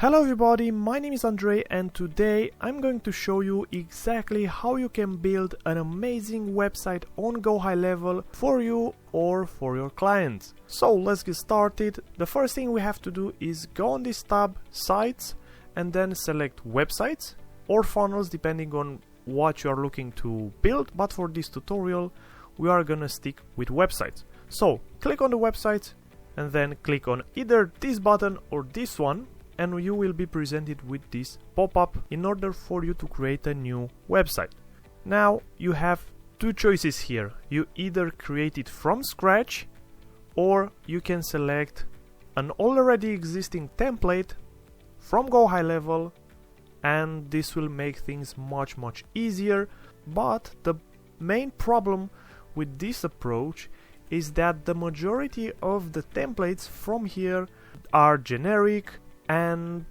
Hello everybody, my name is Andre and today I'm going to show you exactly how you can build an amazing website on GoHighLevel for you or for your clients. So let's get started. The first thing we have to do is go on this tab, Sites, and then select Websites or Funnels depending on what you are looking to build, but for this tutorial we are gonna stick with websites. So click on the website and then click on either this button or this one, and you will be presented with this pop-up in order for you to create a new website. Now you have two choices here. You either create it from scratch or you can select an already existing template from GoHighLevel, and this will make things much easier. But the main problem with this approach is that the majority of the templates from here are generic and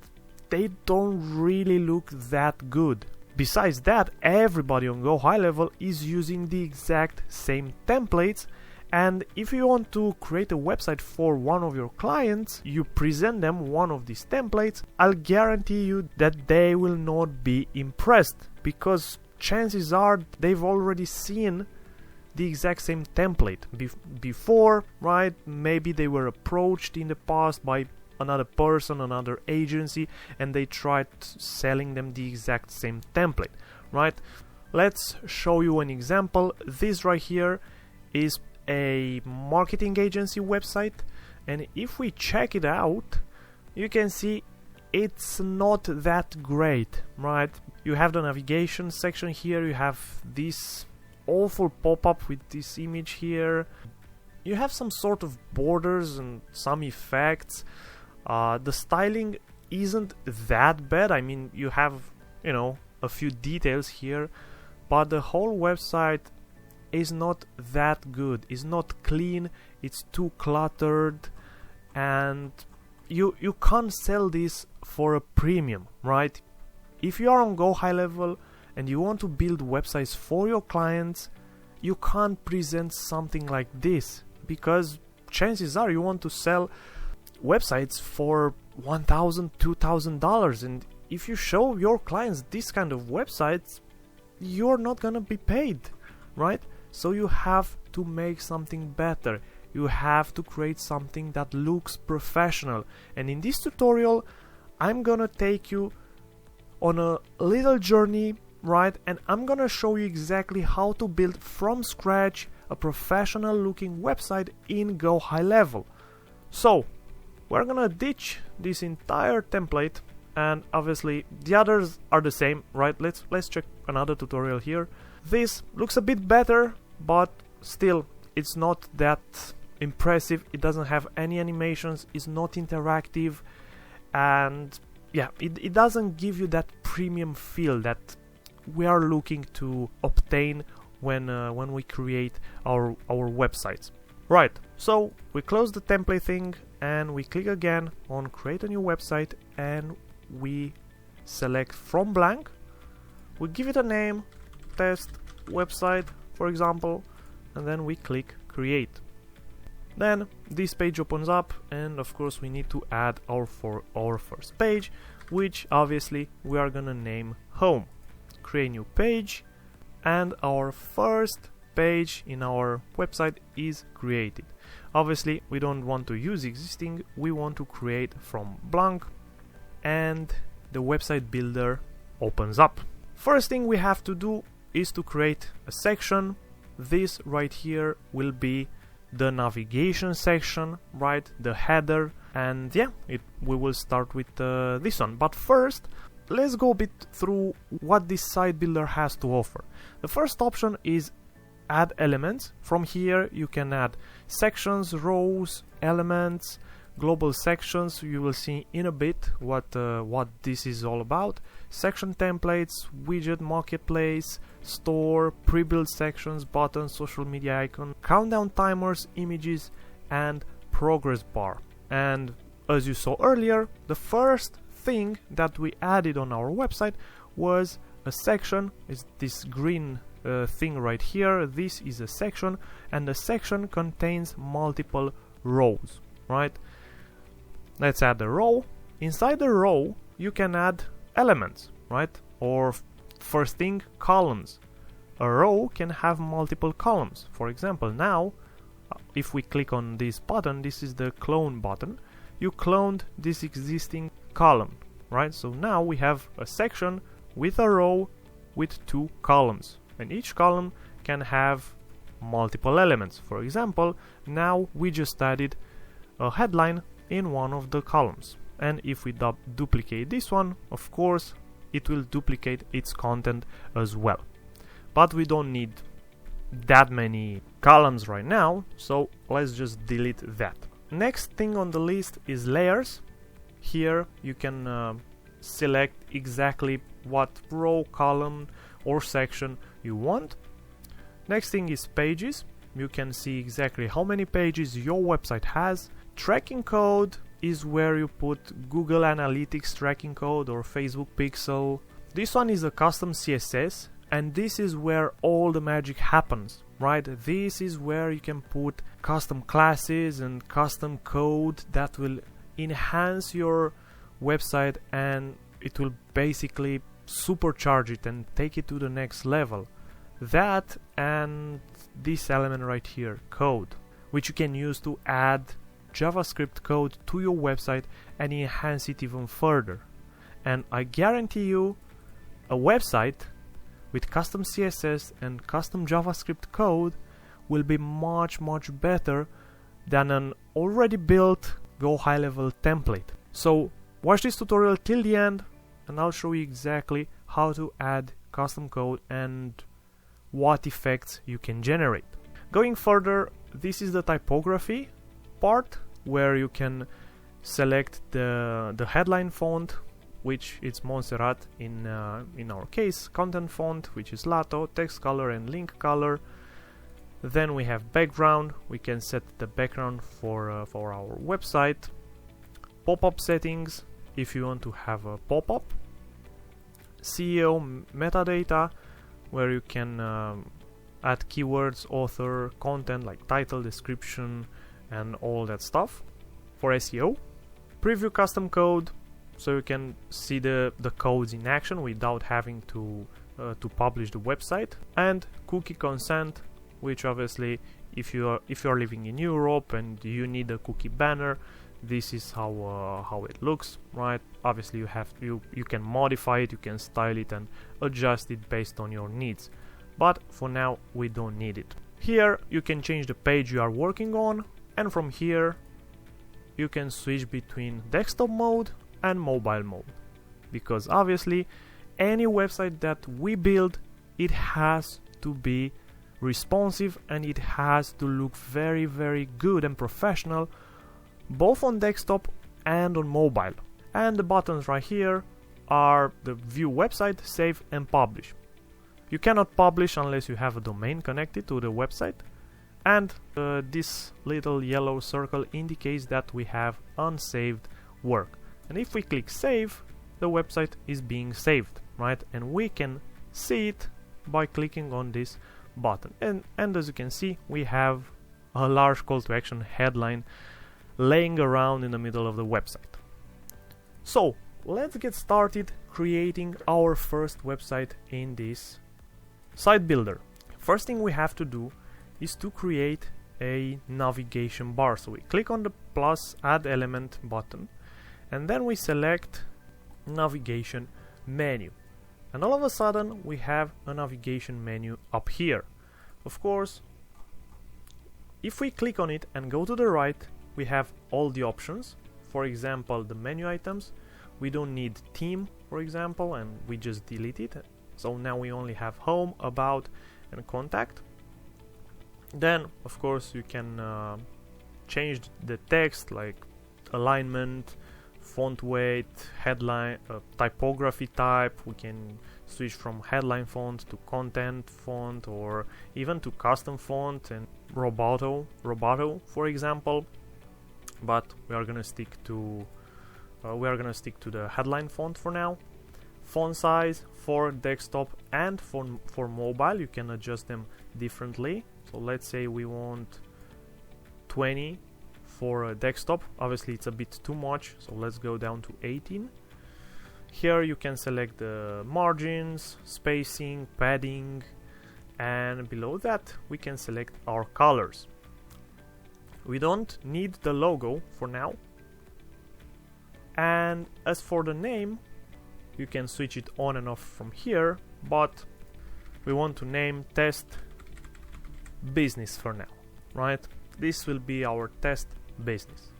they don't really look that good. Besides that, everybody on GoHighLevel is using the exact same templates, and if you want to create a website for one of your clients, you present them one of these templates, I'll guarantee you that they will not be impressed, because chances are they've already seen the exact same template before, right? Maybe they were approached in the past by another person, another agency, and they tried selling them the exact same template, right? Let's show you an example. This right here is a marketing agency website, and if we check it out, you can see it's not that great, right? You have the navigation section here, you have this awful pop-up with this image here, you have some sort of borders and some effects. The styling isn't that bad. I mean, you have, a few details here, but the whole website is not that good. It's not clean, it's too cluttered, and you can't sell this for a premium, right? If you are on GoHighLevel and you want to build websites for your clients, you can't present something like this, because chances are you want to sell websites for $1,000, $2,000, and if you show your clients this kind of websites, you're not gonna be paid, right? So you have to make something better. You have to create something that looks professional, and in this tutorial I'm gonna take you on a little journey, right? And I'm gonna show you exactly how to build from scratch a professional looking website in GoHighLevel. So we're gonna ditch this entire template, and obviously the others are the same, right? Let's check another tutorial here. This looks a bit better, but still it's not that impressive. It doesn't have any animations, it's not interactive, and yeah, it doesn't give you that premium feel that we are looking to obtain when we create our websites. Right, so we close the template thing and we click again on create a new website, and we select from blank. We give it a name, test website for example, and then we click create. Then this page opens up, and of course we need to add our first page, which obviously we are gonna name home. Create new page, and our first page in our website is created. Obviously we don't want to use existing, we want to create from blank, and the website builder opens up. First thing we have to do is to create a section. This right here will be the navigation section, right? The header, and yeah, we will start with this one. But first, let's go a bit through what this site builder has to offer. The first option is add elements. From here you can add sections, rows, elements, global sections. You will see in a bit what this is all about. Section templates, widget, marketplace, store, pre-built sections, buttons, social media icon, countdown timers, images, and progress bar. And as you saw earlier, the first thing that we added on our website was a section. Is this green thing right here. This is a section, and the section contains multiple rows, right? Let's add a row, Inside the row you can add elements, right? Or first thing, columns. A row can have multiple columns. For example, now if we click on this button, this is the clone button, you cloned this existing column, right? So now we have a section with a row with 2 columns, and each column can have multiple elements. For example, now we just added a headline in one of the columns, and if we duplicate this one, of course it will duplicate its content as well. But we don't need that many columns right now, so let's just delete that. Next thing on the list is layers. Here you can select exactly what row, column or section you want. Next thing is pages. You can see exactly how many pages your website has. Tracking code is where you put Google Analytics tracking code or Facebook pixel. This one is a custom CSS, and this is where all the magic happens, right? This is where you can put custom classes and custom code that will enhance your website, and it will basically supercharge it and take it to the next level. That and this element right here, code, which you can use to add JavaScript code to your website and enhance it even further. And I guarantee you, a website with custom CSS and custom JavaScript code will be much better than an already built GoHighLevel template. So watch this tutorial till the end, and I'll show you exactly how to add custom code and what effects you can generate. Going further, this is the typography part, where you can select the headline font, which is Montserrat in our case, content font, which is Lato, text color and link color. Then we have background. We can set the background for our website. Pop-up settings, if you want to have a pop-up. SEO metadata, where you can add keywords, author, content like title, description and all that stuff for SEO. Preview custom code, so you can see the codes in action without having to publish the website. And cookie consent, which obviously if you are living in Europe and you need a cookie banner, this is how it looks, right? Obviously you can modify it, you can style it and adjust it based on your needs, but for now we don't need it. Here you can change the page you are working on, and from here you can switch between desktop mode and mobile mode, because obviously any website that we build, it has to be responsive and it has to look very good and professional, both on desktop and on mobile. And the buttons right here are the view website, save and publish. You cannot publish unless you have a domain connected to the website, and this little yellow circle indicates that we have unsaved work. And if we click save, the website is being saved, right? And we can see it by clicking on this button. And as you can see, we have a large call to action headline laying around in the middle of the website. So let's get started creating our first website in this site builder. First thing we have to do is to create a navigation bar. So we click on the plus add element button, and then we select navigation menu, and all of a sudden we have a navigation menu up here. Of course, if we click on it and go to the right, we have all the options. For example, the menu items, we don't need theme, for example, and we just delete it. So now we only have home, about and contact. Then of course you can change the text, like alignment, font weight, headline, typography type. We can switch from headline font to content font, or even to custom font and Roboto for example. But we are gonna stick to the headline font for now. Font size for desktop and for mobile, you can adjust them differently. So let's say we want 20 for a desktop. Obviously it's a bit too much, so let's go down to 18. Here you can select the margins, spacing, padding, and below that we can select our colors. We don't need the logo for now. And as for the name, you can switch it on and off from here, but we want to name test business for now, right? This will be our test business.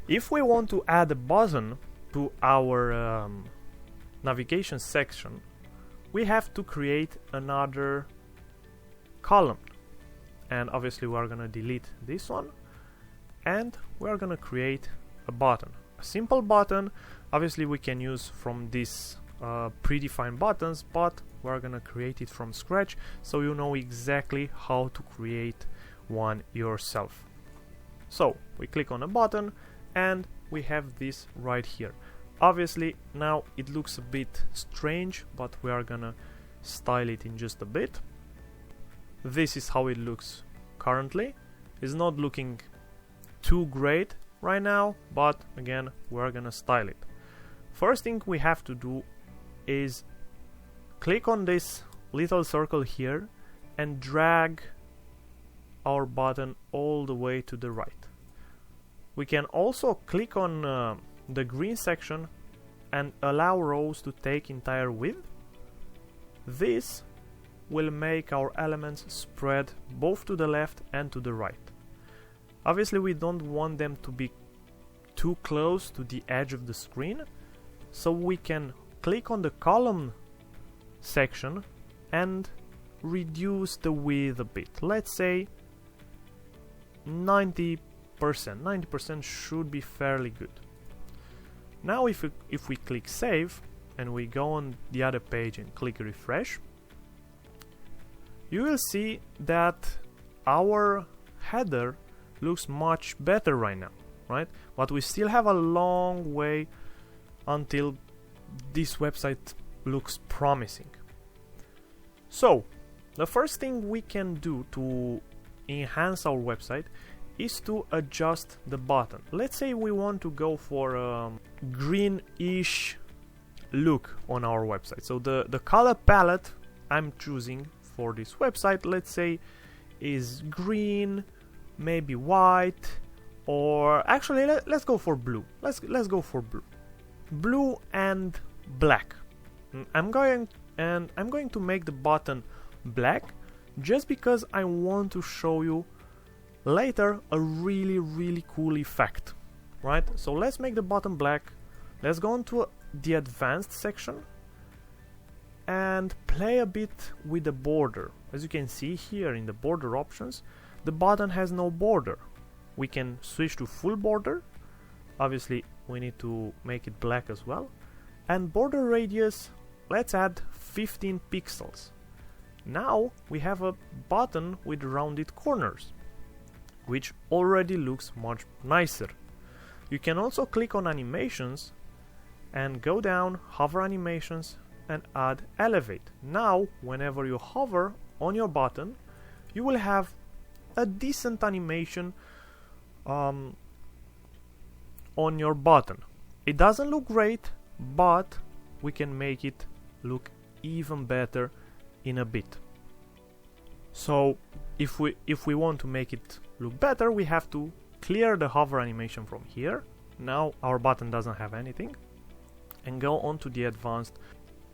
If we want to add a button to our navigation section, we have to create another column. And obviously we are gonna delete this one, and we are gonna create a button. A simple button. Obviously we can use from these predefined buttons, but we're gonna create it from scratch, so you know exactly how to create one yourself. So we click on a button and we have this right here. Obviously now it looks a bit strange, but we are gonna style it in just a bit. This is how it looks currently. It's not looking too great right now, but again we're gonna style it. First thing we have to do is click on this little circle here and drag our button all the way to the right. We can also click on the green section and allow rows to take entire width. This will make our elements spread both to the left and to the right. Obviously we don't want them to be too close to the edge of the screen, so we can click on the column section and reduce the width a bit. Let's say 90%. 90% should be fairly good. Now if we click save and we go on the other page and click refresh, you will see that our header looks much better right now, right? But we still have a long way until this website looks promising. So the first thing we can do to enhance our website is to adjust the button. Let's say we want to go for a greenish look on our website. So the color palette I'm choosing for this website, let's say, is green, maybe white, or actually let's go for blue. Let's go for blue and black. I'm going to make the button black just because I want to show you later a really cool effect, right? So let's make the button black. Let's go into the advanced section and play a bit with the border. As you can see here in the border options, the button has no border. We can switch to full border. Obviously we need to make it black as well. And border radius, let's add 15 pixels. Now we have a button with rounded corners, which already looks much nicer. You can also click on animations and go down, hover animations, and add elevate. Now whenever you hover on your button, you will have a decent animation on your button. It doesn't look great, but we can make it look even better in a bit. So if we want to make it look better, we have to clear the hover animation from here. Now our button doesn't have anything, and go on to the advanced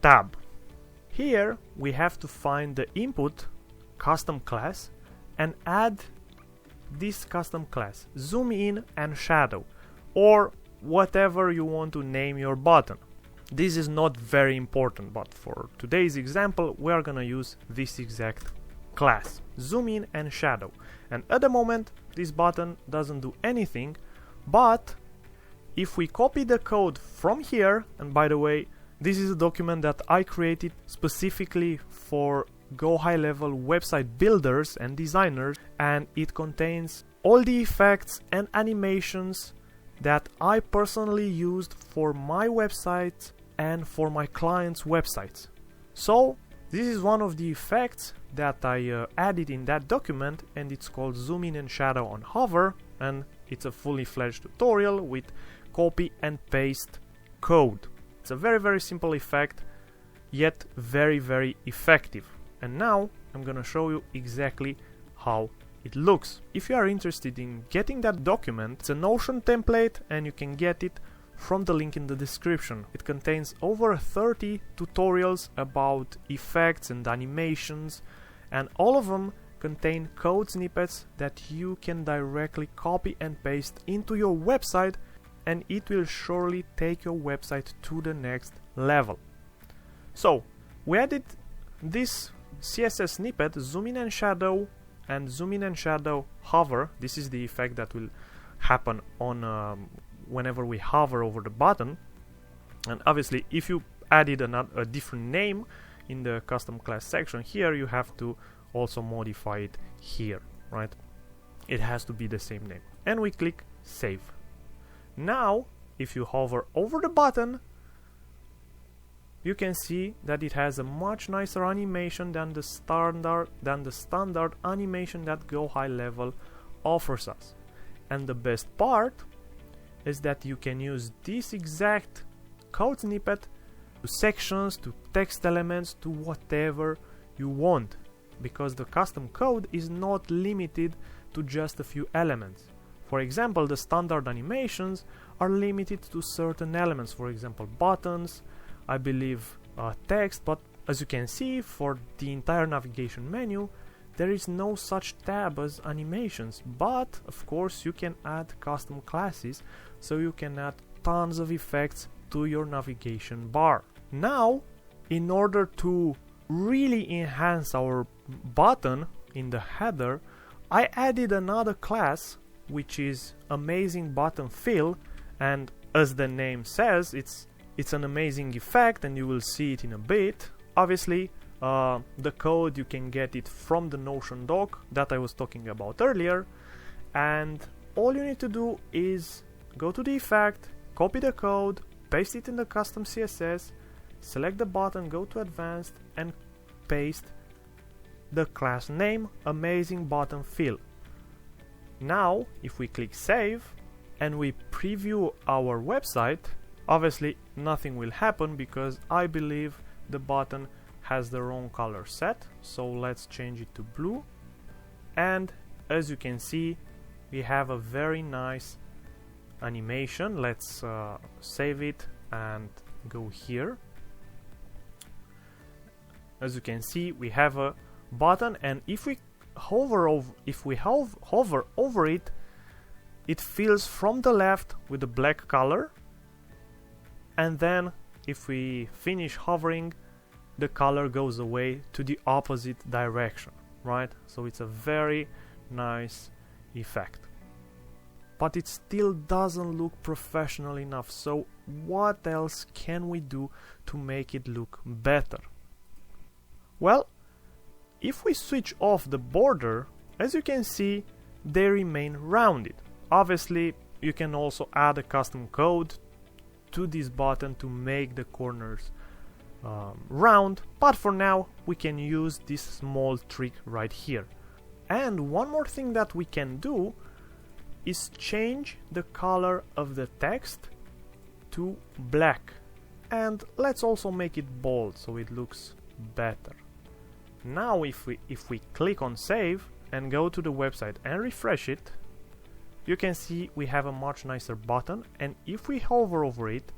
tab. Here we have to find the input custom class and add this custom class, zoom in and shadow, or whatever you want to name your button. This is not very important, but for today's example we are gonna use this exact class, zoom in and shadow. And at the moment this button doesn't do anything, but if we copy the code from here, and by the way, this is a document that I created specifically for GoHighLevel website builders and designers, and it contains all the effects and animations that I personally used for my website and for my clients' websites. So this is one of the effects that I added in that document, and it's called zoom in and shadow on hover, and it's a fully fledged tutorial with copy and paste code. It's a very simple effect, yet very effective. And now I'm gonna show you exactly how it looks. If you are interested in getting that document, it's a Notion template and you can get it from the link in the description. It contains over 30 tutorials about effects and animations, and all of them contain code snippets that you can directly copy and paste into your website, and it will surely take your website to the next level. So we added this CSS snippet, zoom in and shadow, and zoom in and shadow hover. This is the effect that will happen on whenever we hover over the button. And obviously if you added a different name in the custom class section here, you have to also modify it here, right? It has to be the same name. And we click save. Now if you hover over the button, you can see that it has a much nicer animation than the standard animation that GoHighLevel offers us. And the best part is that you can use this exact code snippet to sections, to text elements, to whatever you want, because the custom code is not limited to just a few elements. For example, the standard animations are limited to certain elements, for example buttons, I believe text, but as you can see, for the entire navigation menu there is no such tab as animations. But of course you can add custom classes, so you can add tons of effects to your navigation bar. Now, in order to really enhance our button in the header, I added another class which is amazing button fill, and as the name says, it's an amazing effect, and you will see it in a bit. Obviously the code, you can get it from the Notion doc that I was talking about earlier, and all you need to do is go to the effect, copy the code, paste it in the custom CSS, select the button, go to advanced, and paste the class name, amazing button fill. Now if we click save and we preview our website, obviously nothing will happen because I believe the button has the wrong color set. So let's change it to blue, and as you can see we have a very nice animation. Let's save it and go here. As you can see, we have a button, and if we hover over it, it fills from the left with a black color, and then if we finish hovering, the color goes away to the opposite direction, right? So it's a very nice effect, but it still doesn't look professional enough. So what else can we do to make it look better? Well, if we switch off the border, as you can see, they remain rounded. Obviously you can also add a custom code to this button to make the corners round, but for now we can use this small trick right here. And one more thing that we can do is change the color of the text to black, and let's also make it bold so it looks better. Now if we click on save and go to the website and refresh it, you can see we have a much nicer button, and if we hover over it,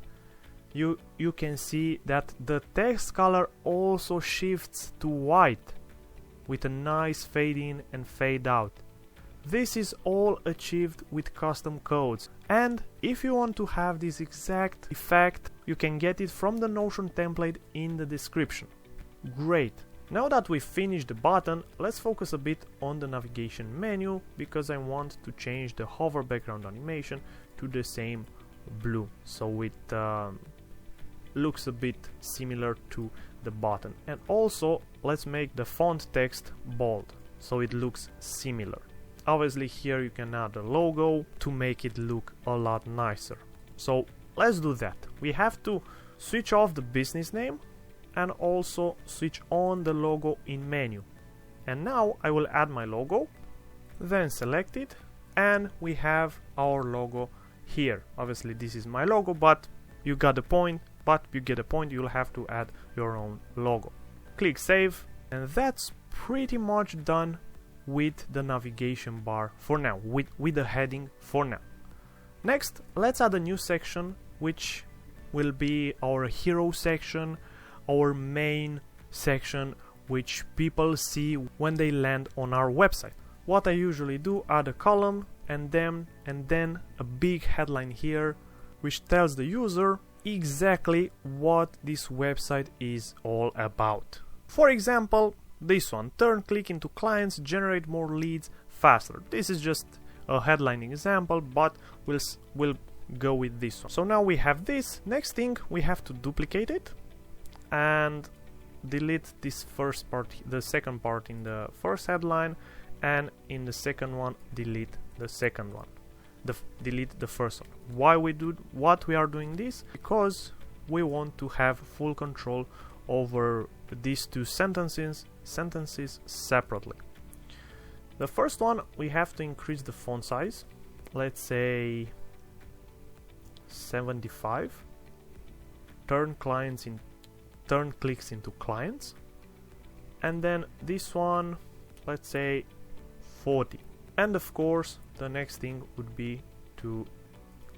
you can see that the text color also shifts to white with a nice fade in and fade out. This is all achieved with custom codes, and if you want to have this exact effect, you can get it from the Notion template in the description. Great! Now that we've finished the button, let's focus a bit on the navigation menu, because I want to change the hover background animation to the same blue, so it looks a bit similar to the button. And also let's make the font text bold so it looks similar. Obviously here you can add a logo to make it look a lot nicer. So let's do that. We have to switch off the business name and also switch on the logo in menu. And now I will add my logo, then select it, and we have our logo here. Obviously this is my logo, but you got the point. You'll have to add your own logo. Click save, and that's pretty much done with the navigation bar for now, with the heading for now. Next, let's add a new section, which will be our hero section, our main section, which people see when they land on our website. What I usually do, add a column and then a big headline here, which tells the user exactly what this website is all about. For example, this one, turn click into clients, generate more leads faster. This is just a headline example, but we'll go with this one. So now we have this. Next thing, we have to duplicate it and delete this first part, the second part in the first headline, and in the second one delete the second one, delete the first one. Why we are doing this? Because we want to have full control over these two sentences separately. The first one, we have to increase the font size, let's say 75. Turn clicks into clients, and then this one, let's say 40. And of course the next thing would be to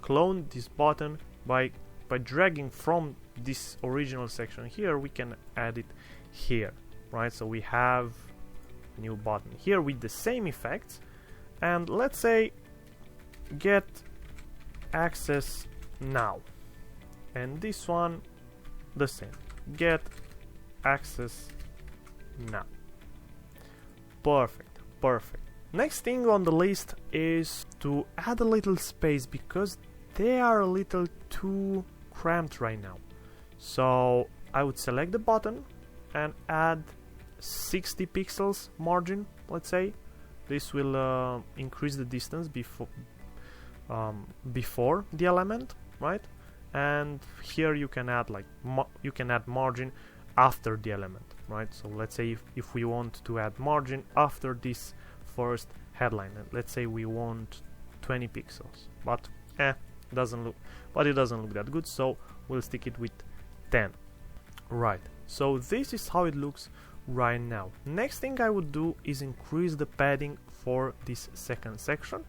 clone this button by dragging from this original section here. We can add it here, right? So we have a new button here with the same effects, and let's say get access now, and this one the same, get access now. Perfect. Next thing on the list is to add a little space, because they are a little too cramped right now. So I would select the button and add 60 pixels margin, let's say. This will increase the distance before the element, right? And here you can add margin after the element, right? So let's say if we want to add margin after this first headline, let's say we want 20 pixels, but it doesn't look that good, so we'll stick it with 10. Right, so this is how it looks right now. Next thing I would do is increase the padding for this second section,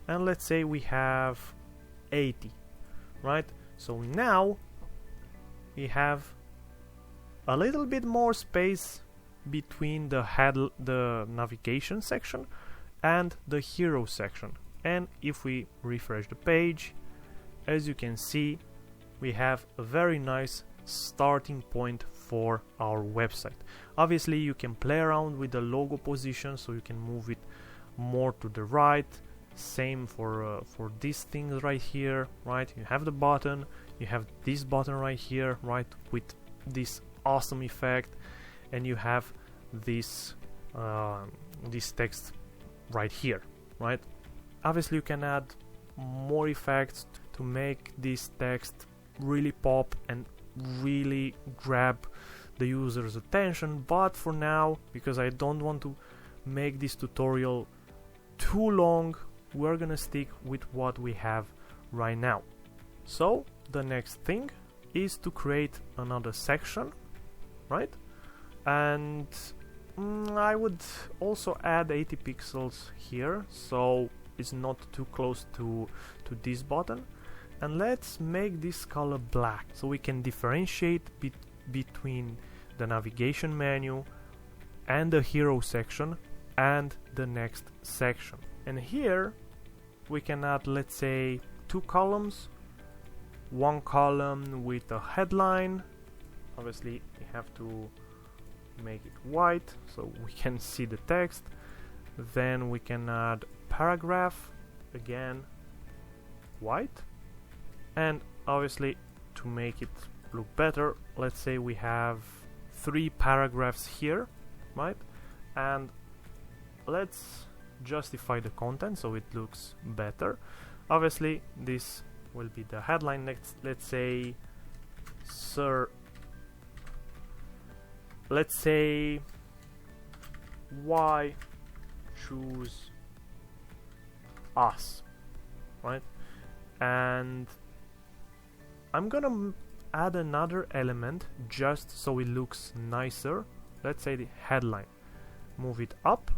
and let's say we have 80, right? So now we have a little bit more space between the navigation section and the hero section. And if we refresh the page, as you can see, we have a very nice starting point for our website. Obviously you can play around with the logo position, so you can move it more to the right. Same for these things right here, right? You have the button, you have this button right here, right, with this awesome effect, and you have this text right here, right? Obviously you can add more effects to make this text really pop and really grab the user's attention, but for now, because I don't want to make this tutorial too long, we're gonna stick with what we have right now. So the next thing is to create another section, right? And I would also add 80 pixels here, so it's not too close to this button. And let's make this color black, so we can differentiate between the navigation menu and the hero section and the next section. And here we can add, let's say, 2 columns, one column with a headline. Obviously we have to make it white so we can see the text. Then we can add paragraph, again white, and obviously to make it look better, let's say we have 3 paragraphs here, right? And let's justify the content so it looks better. Obviously this will be the headline. Next, let's say, sir, let's say, why choose us, right? And I'm gonna add another element just so it looks nicer. Let's say the headline. Move it up,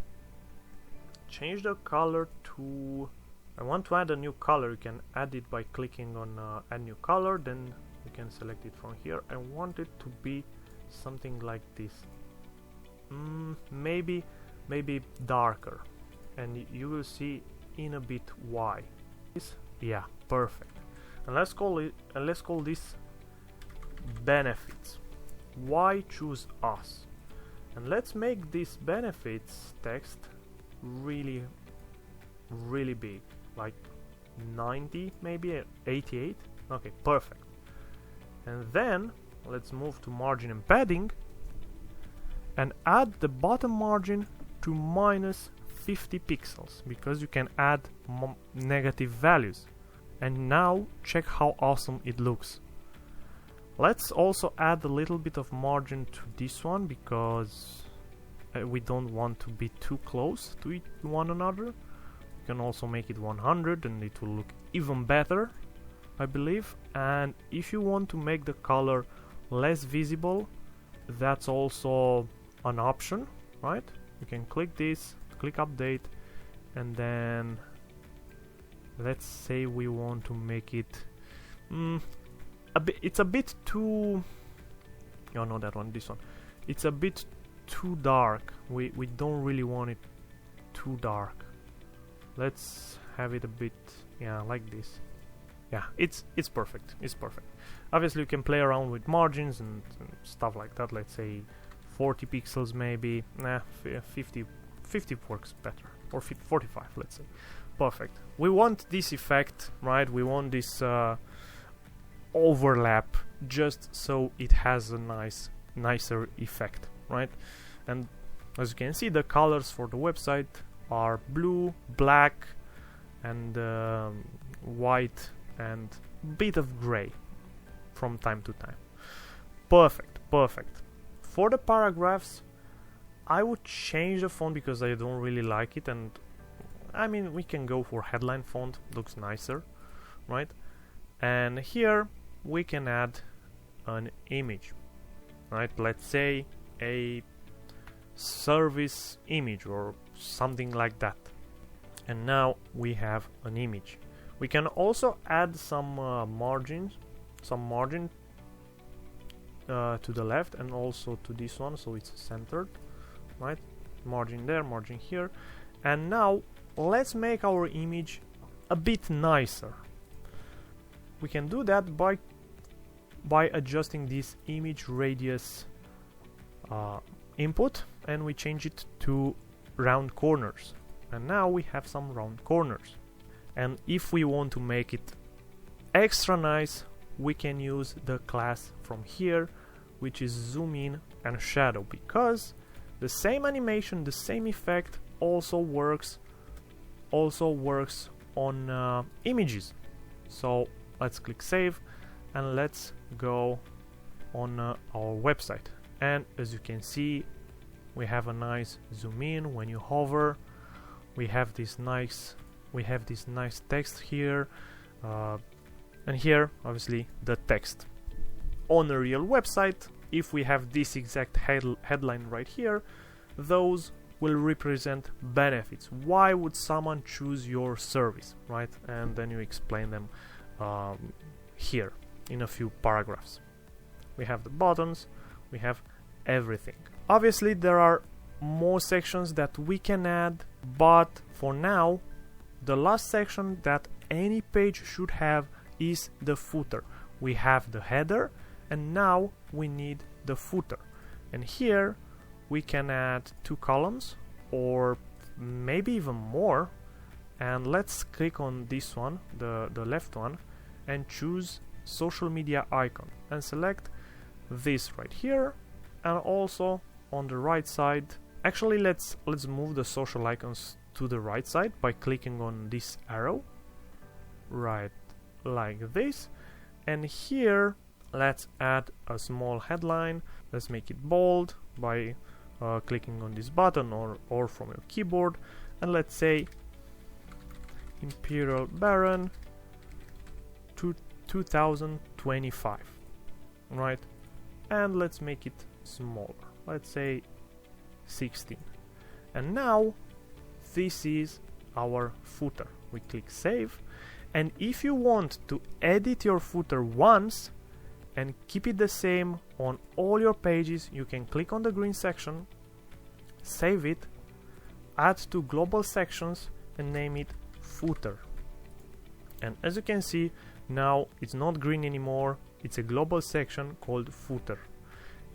change the color to, I want to add a new color. You can add it by clicking on add new color, then you can select it from here. I want it to be something like this, maybe darker, and you will see in a bit why. Yeah, perfect. And let's call this benefits. Why choose us? And let's make this benefits text really big, like 90, maybe 88. Okay, perfect. And then let's move to margin and padding and add the bottom margin to minus 50 pixels, because you can add negative values. And now check how awesome it looks. Let's also add a little bit of margin to this one, because we don't want to be too close to one another. You can also make it 100 and it will look even better, I believe. And if you want to make the color less visible, that's also an option, right? You can click this, click update, and then let's say we want to make it it's a bit too, oh no, that one, this one, it's a bit too dark. We don't really want it too dark. Let's have it a bit, yeah, like this. Yeah, it's perfect. It's perfect. Obviously you can play around with margins and stuff like that. Let's say 40 pixels maybe. Nah, 50 works better, or 45, let's say. Perfect. We want this effect, right? We want this overlap, just so it has a nicer effect, right? And as you can see, the colors for the website are blue, black, and white, and bit of gray from time to time. Perfect. For the paragraphs, I would change the font because I don't really like it, and I mean, we can go for headline font, looks nicer, right? And here we can add an image, right? Let's say a service image or something like that. And now we have an image. We can also add some margin to the left and also to this one, so it's centered, right? Margin there, margin here. And now let's make our image a bit nicer. We can do that by adjusting this image radius input, and we change it to round corners. And now we have some round corners. And if we want to make it extra nice, we can use the class from here, which is zoom in and shadow, because the same animation, the same effect also works on images. So let's click save and let's go on our website. And as you can see, we have a nice zoom in. When you hover, we have this nice text here, and here obviously the text. On a real website, if we have this exact headline right here, those will represent benefits. Why would someone choose your service, right? And then you explain them here in a few paragraphs. We have the buttons, we have everything. Obviously there are more sections that we can add, but for now the last section that any page should have is the footer. We have the header, and now we need the footer. And here we can add 2 columns or maybe even more. And let's click on this one, the left one, and choose social media icon and select this right here. And also on the right side, actually let's move the social icons to the right side by clicking on this arrow, right, like this. And here let's add a small headline. Let's make it bold by clicking on this button or from your keyboard, and let's say Imperial Baron to 2025, right? And let's make it smaller, let's say 16. And now this is our footer. We click save, and if you want to edit your footer once and keep it the same on all your pages, you can click on the green section, save it, add to global sections and name it footer. And as you can see, now it's not green anymore, it's a global section called footer.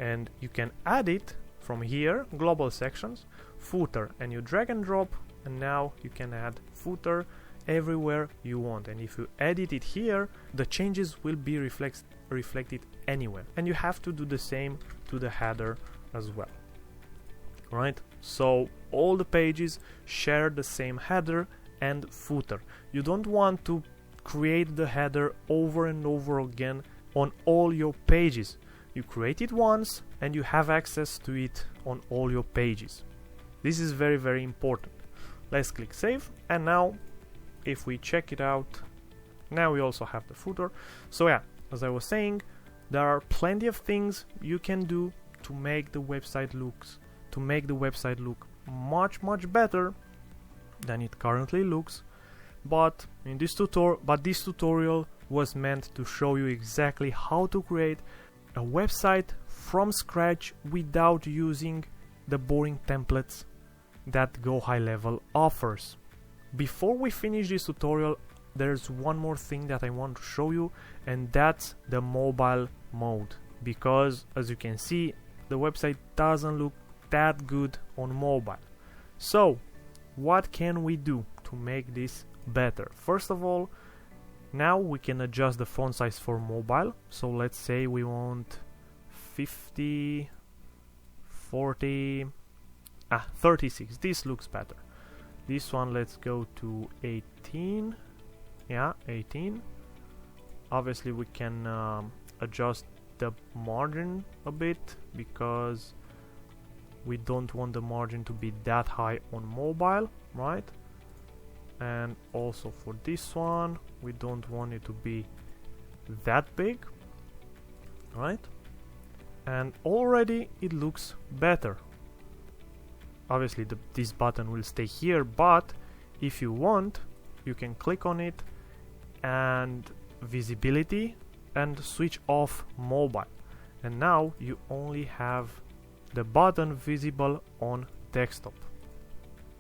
And you can add it from here, global sections, footer, and you drag and drop, and now you can add footer everywhere you want. And if you edit it here, the changes will be reflected anywhere. And you have to do the same to the header as well, right? So all the pages share the same header and footer. You don't want to create the header over and over again on all your pages. You create it once and you have access to it on all your pages. This is very, very important. Let's click save, and now if we check it out, now we also have the footer. So yeah, as I was saying, there are plenty of things you can do to make the website look much better than it currently looks. But this tutorial was meant to show you exactly how to create a website from scratch without using the boring templates that GoHighLevel offers. Before we finish this tutorial, there's one more thing that I want to show you, and that's the mobile mode, because as you can see, the website doesn't look that good on mobile. So what can we do to make this better? First of all, now we can adjust the font size for mobile. So let's say we want 50, 40, 36. This looks better. This one, let's go to 18. Yeah, 18. Obviously we can adjust the margin a bit, because we don't want the margin to be that high on mobile, right? And also for this one, we don't want it to be that big, right? And already it looks better. Obviously this button will stay here, but if you want, you can click on it and visibility and switch off mobile, and now you only have the button visible on desktop.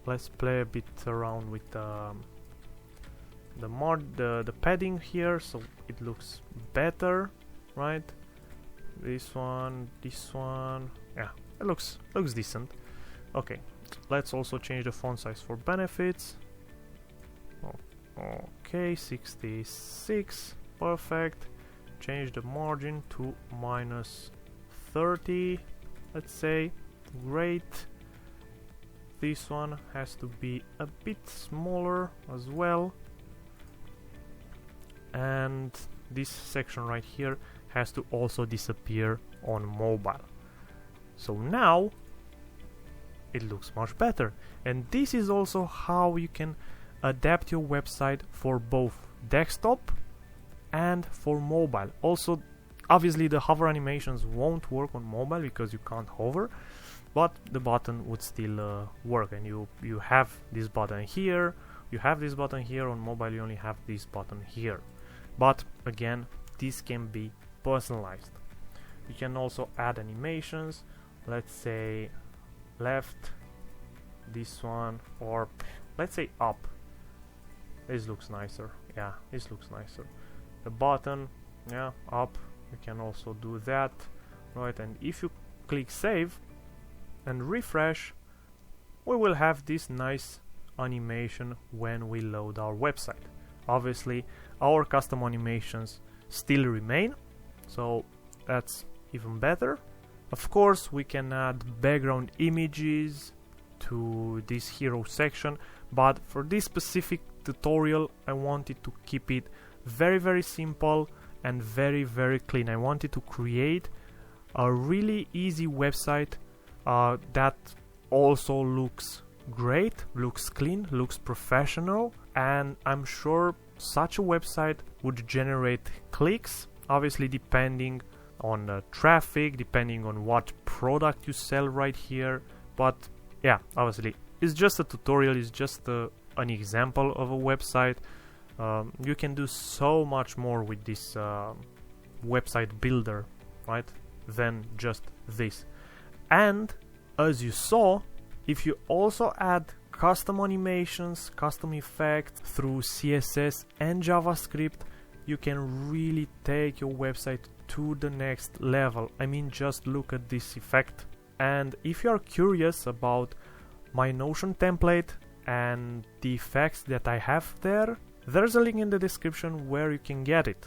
Let's play a bit around with the padding here, so it looks better, right? This one, yeah, it looks decent. Okay, let's also change the font size for benefits. Okay, 66, perfect. Change the margin to -30, let's say. Great. This one has to be a bit smaller as well, and this section right here has to also disappear on mobile. So now it looks much better, and this is also how you can adapt your website for both desktop and for mobile. Also, obviously the hover animations won't work on mobile because you can't hover, but the button would still work, and you have this button here, you have this button here. On mobile you only have this button here, but again, this can be personalized. You can also add animations, let's say left, this one, or let's say up. This looks nicer. Yeah, this looks nicer. The button, yeah, up, you can also do that, right? And if you click save and refresh, we will have this nice animation when we load our website. Obviously our custom animations still remain, so that's even better. Of course, we can add background images to this hero section, but for this specific tutorial I wanted to keep it very simple and very clean. I wanted to create a really easy website that also looks great, looks clean, looks professional, and I'm sure such a website would generate clicks, obviously depending on traffic, depending on what product you sell right here. But yeah, obviously it's just a tutorial, it's just an example of a website. You can do so much more with this website builder, right, than just this. And as you saw, if you also add custom animations, custom effects through CSS and JavaScript, you can really take your website to the next level. I mean, just look at this effect. And if you are curious about my Notion template and the effects that I have there, there's a link in the description where you can get it.